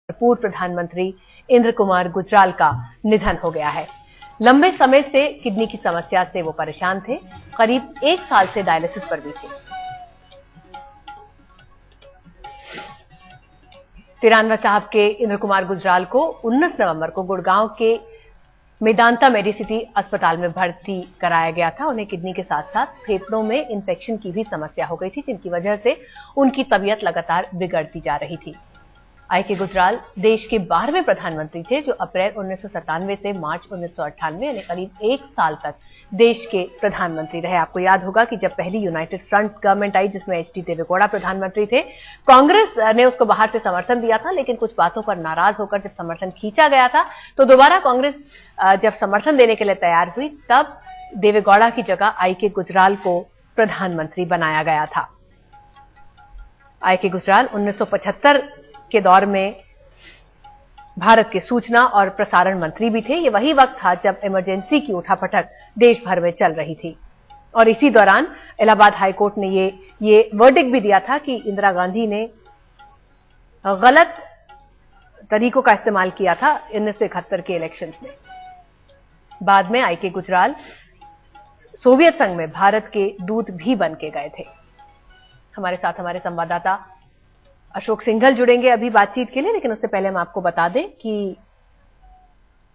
पूर्व प्रधानमंत्री इंद्र कुमार गुजराल का निधन हो गया है। लंबे समय से किडनी की समस्या से वो परेशान थे। करीब 1 साल से डायलिसिस पर भी थे। 93 साहब के इंद्र कुमार गुजराल को 19 नवंबर को गुड़गांव के मेदांता मेडिसिटी अस्पताल में भर्ती कराया गया था। उन्हें किडनी के साथ साथ फेफड़ों में इंफेक्शन की भी समस्या हो गई थी, जिनकी वजह से उनकी तबीयत लगातार बिगड़ती जा रही थी। आई.के. गुजराल देश के 12वें प्रधानमंत्री थे, जो अप्रैल 1997 से मार्च 1998 यानी करीब 1 साल तक देश के प्रधानमंत्री रहे। आपको याद होगा कि जब पहली यूनाइटेड फ्रंट गवर्नमेंट आई, जिसमें एच.डी. देवेगौड़ा प्रधानमंत्री थे, कांग्रेस ने उसको बाहर से समर्थन दिया था, लेकिन कुछ बातों पर नाराज होकर जब समर्थन खींचा गया था, तो दोबारा कांग्रेस जब समर्थन देने के लिए तैयार हुई, तब देवेगौड़ा की जगह आई.के. गुजराल को प्रधानमंत्री बनाया गया था। आई.के. गुजराल 1975 के दौर में भारत के सूचना और प्रसारण मंत्री भी थे। ये वही वक्त था जब इमरजेंसी की उठापटक देश भर में चल रही थी, और इसी दौरान इलाहाबाद हाईकोर्ट ने ये वर्डिक्ट भी दिया था कि इंदिरा गांधी ने गलत तरीकों का इस्तेमाल किया था 1971 के इलेक्शंस में। बाद में आई.के. गुजराल सोवियत संघ में भारत के दूत भी बन के गए थे। हमारे साथ हमारे संवाददाता अशोक सिंघल जुड़ेंगे अभी बातचीत के लिए, लेकिन उससे पहले हम आपको बता दें कि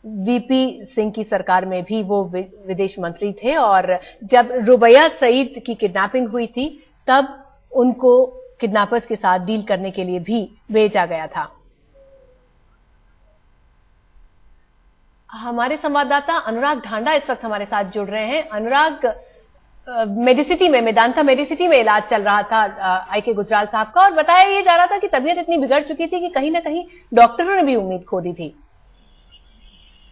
वीपी सिंह की सरकार में भी वो विदेश मंत्री थे, और जब रुबैया सईद की किडनैपिंग हुई थी, तब उनको किडनैपर्स के साथ डील करने के लिए भी भेजा गया था। हमारे संवाददाता अनुराग ढांडा इस वक्त हमारे साथ जुड़ रहे हैं। अनुराग, मेडिसिटी में, मेदांता मेडिसिटी में इलाज चल रहा था आई.के. गुजराल साहब का, और बताया ये जा रहा था कि तबीयत इतनी बिगड़ चुकी थी कि कहीं ना कहीं डॉक्टरों ने भी उम्मीद खो दी थी।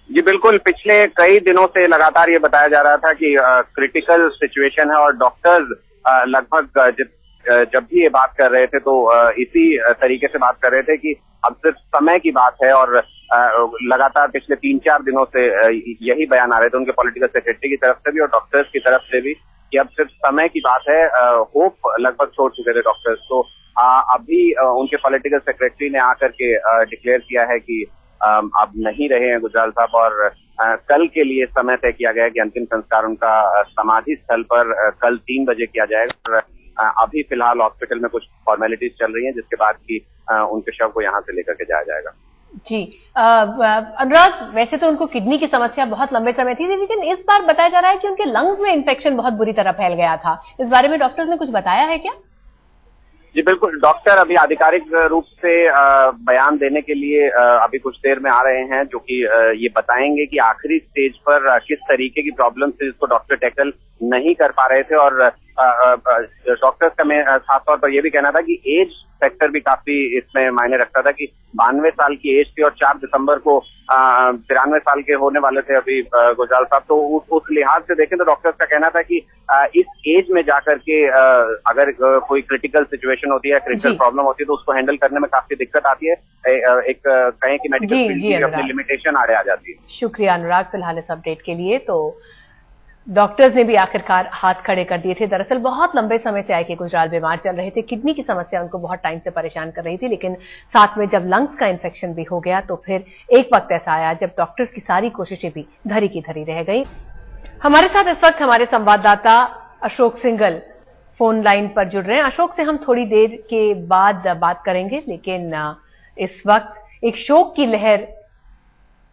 जी बिल्कुल, पिछले कई दिनों से लगातार ये बताया जा रहा था कि क्रिटिकल सिचुएशन है, और डॉक्टर्स लगभग जब भी ये बात कर रहे थे तो इसी तरीके से बात कर रहे थे कि अब सिर्फ समय की बात है, और लगातार पिछले 3-4 दिनों से यही बयान आ रहे थे उनके पॉलिटिकल सेक्रेटरी की तरफ से भी और डॉक्टर्स की तरफ से भी कि अब सिर्फ समय की बात है। होप लगभग छोड़ चुके थे डॉक्टर्स। तो अभी उनके पॉलिटिकल सेक्रेटरी ने आकर के डिक्लेयर किया है कि अब नहीं रहे हैं गुजराल साहब, और कल के लिए समय तय किया गया है कि अंतिम संस्कार उनका समाधि स्थल पर कल 3 बजे किया जाएगा। अभी फिलहाल हॉस्पिटल में कुछ फॉर्मेलिटीज चल रही हैं, जिसके बाद की उनके शव को यहाँ से लेकर के जाया जाएगा। जी अनुराग, वैसे तो उनको किडनी की समस्या बहुत लंबे समय थी, लेकिन इस बार बताया जा रहा है कि उनके लंग्स में इंफेक्शन बहुत बुरी तरह फैल गया था। इस बारे में डॉक्टर्स ने कुछ बताया है क्या? जी बिल्कुल, डॉक्टर अभी आधिकारिक रूप से बयान देने के लिए अभी कुछ देर में आ रहे हैं, जो कि ये बताएंगे कि आखिरी स्टेज पर किस तरीके की प्रॉब्लम से जिसको डॉक्टर टैकल नहीं कर पा रहे थे। और डॉक्टर्स का खास तौर पर यह भी कहना था कि एज फैक्टर भी काफी इसमें मायने रखता था, कि 92 साल की एज थी और 4 दिसंबर को 93 साल के होने वाले थे अभी गुजराल साहब। तो उस लिहाज से देखें तो डॉक्टर्स का कहना था कि इस एज में जाकर के अगर कोई क्रिटिकल सिचुएशन होती है, क्रिटिकल प्रॉब्लम होती है, तो उसको हैंडल करने में काफी दिक्कत आती है। एक कहें कि मेडिकल फील्ड की अपनी लिमिटेशन आड़े आ जाती है। शुक्रिया अनुराग फिलहाल इस अपडेट के लिए। तो डॉक्टर्स ने भी आखिरकार हाथ खड़े कर दिए थे। दरअसल बहुत लंबे समय से आई.के. गुजराल बीमार चल रहे थे। किडनी की समस्या उनको बहुत टाइम से परेशान कर रही थी, लेकिन साथ में जब लंग्स का इन्फेक्शन भी हो गया, तो फिर एक वक्त ऐसा आया जब डॉक्टर्स की सारी कोशिशें भी धरी की धरी रह गई। हमारे साथ इस वक्त हमारे संवाददाता अशोक सिंघल फोन लाइन पर जुड़ रहे हैं। अशोक से हम थोड़ी देर के बाद बात करेंगे, लेकिन इस वक्त एक शोक की लहर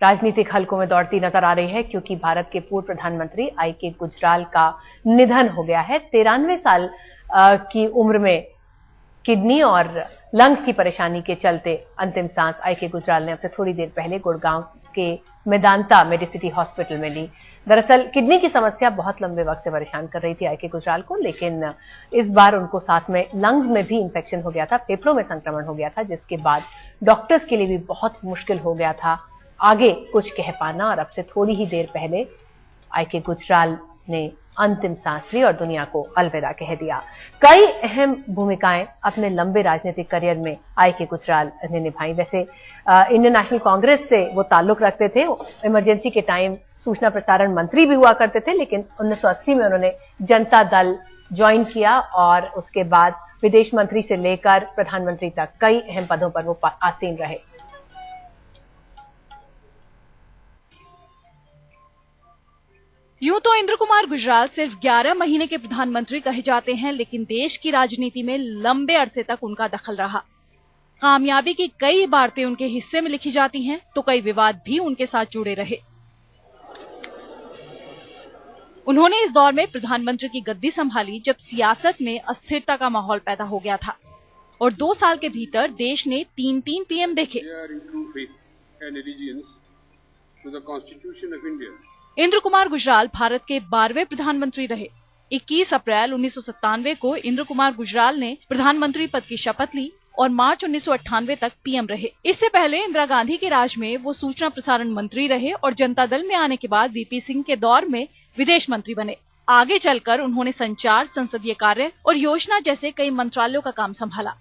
राजनीतिक हलकों में दौड़ती नजर आ रही है, क्योंकि भारत के पूर्व प्रधानमंत्री आई.के. गुजराल का निधन हो गया है। 93 साल की उम्र में किडनी और लंग्स की परेशानी के चलते अंतिम सांस आई.के. गुजराल ने अब से थोड़ी देर पहले गुड़गांव के मेदांता मेडिसिटी हॉस्पिटल में ली। दरअसल किडनी की समस्या बहुत लंबे वक्त से परेशान कर रही थी आई.के. गुजराल को, लेकिन इस बार उनको साथ में लंग्स में भी इंफेक्शन हो गया था, फेफड़ों में संक्रमण हो गया था, जिसके बाद डॉक्टर्स के लिए भी बहुत मुश्किल हो गया था आगे कुछ कह पाना। और अब से थोड़ी ही देर पहले आई.के. गुजराल ने अंतिम सांस ली और दुनिया को अलविदा कह दिया। कई अहम भूमिकाएं अपने लंबे राजनीतिक करियर में आई.के. गुजराल ने निभाई। वैसे इंडियन नेशनल कांग्रेस से वो ताल्लुक रखते थे, इमरजेंसी के टाइम सूचना प्रसारण मंत्री भी हुआ करते थे, लेकिन 1980 में उन्होंने जनता दल ज्वाइन किया और उसके बाद विदेश मंत्री से लेकर प्रधानमंत्री तक कई अहम पदों पर वो आसीन रहे। यूं तो इंद्र कुमार गुजराल सिर्फ 11 महीने के प्रधानमंत्री कहे जाते हैं, लेकिन देश की राजनीति में लंबे अरसे तक उनका दखल रहा। कामयाबी की कई इबारतें उनके हिस्से में लिखी जाती हैं, तो कई विवाद भी उनके साथ जुड़े रहे। उन्होंने इस दौर में प्रधानमंत्री की गद्दी संभाली जब सियासत में अस्थिरता का माहौल पैदा हो गया था और 2 साल के भीतर देश ने 3 पीएम देखे। इंद्र कुमार गुजराल भारत के 12वें प्रधानमंत्री रहे। 21 अप्रैल 1997 को इंद्र कुमार गुजराल ने प्रधानमंत्री पद की शपथ ली और मार्च 1998 तक पीएम रहे। इससे पहले इंदिरा गांधी के राज में वो सूचना प्रसारण मंत्री रहे और जनता दल में आने के बाद वीपी सिंह के दौर में विदेश मंत्री बने। आगे चलकर उन्होंने संचार, संसदीय कार्य और योजना जैसे कई मंत्रालयों का काम संभाला।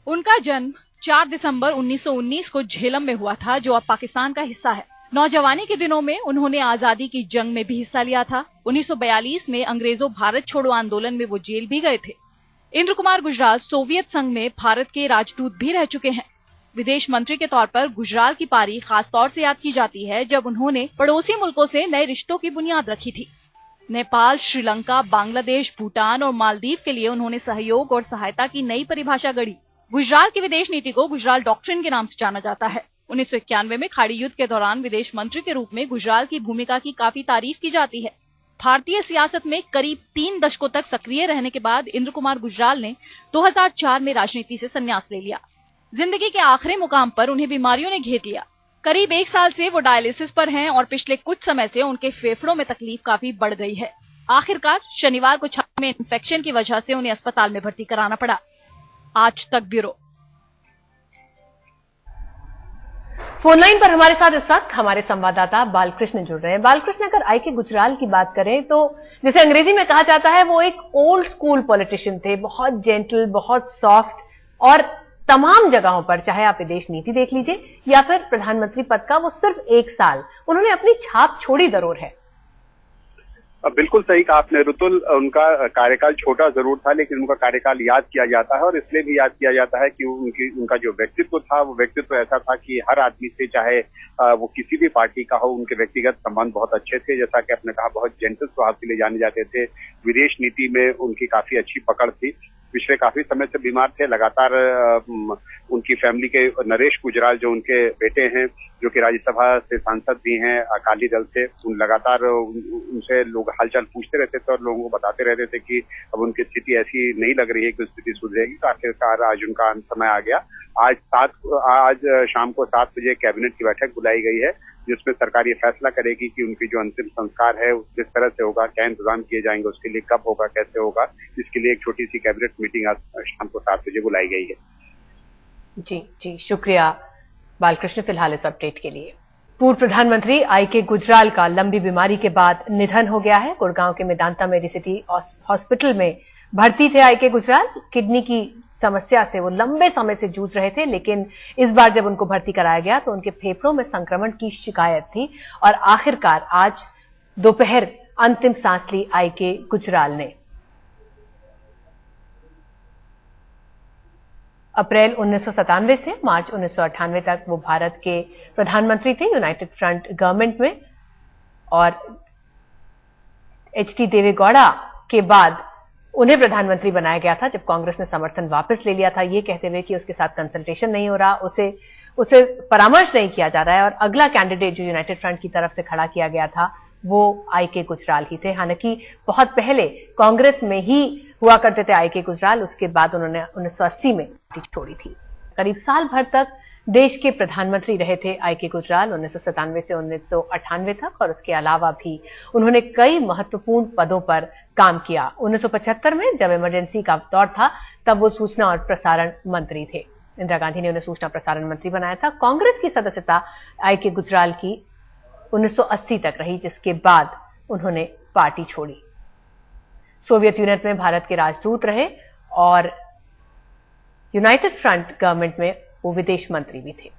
उनका जन्म 4 दिसंबर 1919 को झेलम में हुआ था, जो अब पाकिस्तान का हिस्सा है। नौजवानी के दिनों में उन्होंने आजादी की जंग में भी हिस्सा लिया था। 1942 में अंग्रेजों भारत छोड़ो आंदोलन में वो जेल भी गए थे। इंद्र कुमार गुजराल सोवियत संघ में भारत के राजदूत भी रह चुके हैं। विदेश मंत्री के तौर पर गुजराल की पारी खास तौर से याद की जाती है जब उन्होंने पड़ोसी मुल्कों से नए रिश्तों की बुनियाद रखी थी। नेपाल, श्रीलंका, बांग्लादेश, भूटान और मालदीव के लिए उन्होंने सहयोग और सहायता की नई परिभाषा गढ़ी। गुजराल की विदेश नीति को गुजराल डॉक्ट्रिन के नाम से जाना जाता है। 1991 में खाड़ी युद्ध के दौरान विदेश मंत्री के रूप में गुजराल की भूमिका की काफी तारीफ की जाती है। भारतीय सियासत में करीब 3 दशकों तक सक्रिय रहने के बाद इंद्र कुमार गुजराल ने 2004 में राजनीति से संन्यास ले लिया। जिंदगी के आखिरी मुकाम पर उन्हें बीमारियों ने घेर लिया। करीब 1 साल से वो डायलिसिस पर हैं और पिछले कुछ समय से उनके फेफड़ों में तकलीफ काफी बढ़ गई है। आखिरकार शनिवार को छाती में इन्फेक्शन की वजह से उन्हें अस्पताल में भर्ती कराना पड़ा। आज तक ब्यूरो। फोन लाइन पर हमारे साथ इस वक्त हमारे संवाददाता बालकृष्ण जुड़ रहे हैं। बालकृष्ण, अगर आईके गुजराल की बात करें तो जैसे अंग्रेजी में कहा जाता है, वो एक ओल्ड स्कूल पॉलिटिशियन थे, बहुत जेंटल, बहुत सॉफ्ट, और तमाम जगहों पर, चाहे आप विदेश नीति देख लीजिए या फिर प्रधानमंत्री पद का वो सिर्फ 1 साल, उन्होंने अपनी छाप छोड़ी जरूर है। बिल्कुल सही कहा आपने ऋतुल। उनका कार्यकाल छोटा जरूर था, लेकिन उनका कार्यकाल याद किया जाता है, और इसलिए भी याद किया जाता है कि उनका जो व्यक्तित्व था, वो व्यक्तित्व ऐसा था कि हर आदमी से, चाहे वो किसी भी पार्टी का हो, उनके व्यक्तिगत संबंध बहुत अच्छे थे। जैसा कि आपने कहा, बहुत जेंटल स्वभाव के लिए जाने जाते थे। विदेश नीति में उनकी काफी अच्छी पकड़ थी। पिछले काफी समय से बीमार थे। लगातार उनकी फैमिली के नरेश गुजराल, जो उनके बेटे हैं, जो कि राज्यसभा से सांसद भी हैं अकाली दल से, लगातार उनसे लोग हालचाल पूछते रहते थे और लोगों को बताते रहते थे कि अब उनकी स्थिति ऐसी नहीं लग रही है कि स्थिति सुधरेगी। तो आखिरकार आज उनका अंत समय आ गया। आज शाम को 7 बजे कैबिनेट की बैठक बुलाई गई है, जिसमें सरकार ये फैसला करेगी कि उनकी जो अंतिम संस्कार है किस तरह से होगा, क्या इंतजाम किए जाएंगे, उसके लिए कब होगा, कैसे होगा। इसके लिए एक छोटी सी कैबिनेट मीटिंग आज शाम को 7 बजे बुलाई गई है। जी, शुक्रिया बालकृष्ण फिलहाल इस अपडेट के लिए। पूर्व प्रधानमंत्री आईके गुजराल का लंबी बीमारी के बाद निधन हो गया है। गुड़गांव के मेदांता मेडिसिटी हॉस्पिटल में भर्ती थे आईके गुजराल। किडनी की समस्या से वो लंबे समय से जूझ रहे थे, लेकिन इस बार जब उनको भर्ती कराया गया तो उनके फेफड़ों में संक्रमण की शिकायत थी और आखिरकार आज दोपहर अंतिम सांस ली आईके गुजराल ने। अप्रैल 1997 से मार्च 1998 तक वो भारत के प्रधानमंत्री थे यूनाइटेड फ्रंट गवर्नमेंट में, और एचडी देवेगौड़ा के बाद उन्हें प्रधानमंत्री बनाया गया था जब कांग्रेस ने समर्थन वापस ले लिया था, ये कहते हुए कि उसके साथ कंसल्टेशन नहीं हो रहा, उसे परामर्श नहीं किया जा रहा है, और अगला कैंडिडेट जो यूनाइटेड फ्रंट की तरफ से खड़ा किया गया था वो आईके गुजराल ही थे। हालांकि बहुत पहले कांग्रेस में ही हुआ करते थे आईके गुजराल, उसके बाद उन्होंने 1980 में पार्टी छोड़ी थी। करीब साल भर तक देश के प्रधानमंत्री रहे थे आईके गुजराल, 1997 से 1998 तक, और उसके अलावा भी उन्होंने कई महत्वपूर्ण पदों पर काम किया। 1975 में जब इमरजेंसी का दौर था तब वो सूचना और प्रसारण मंत्री थे। इंदिरा गांधी ने उन्हें सूचना प्रसारण मंत्री बनाया था। कांग्रेस की सदस्यता आईके गुजराल की 1980 तक रही, जिसके बाद उन्होंने पार्टी छोड़ी। सोवियत यूनियन में भारत के राजदूत रहे और यूनाइटेड फ्रंट गवर्नमेंट में वो विदेश मंत्री भी थे।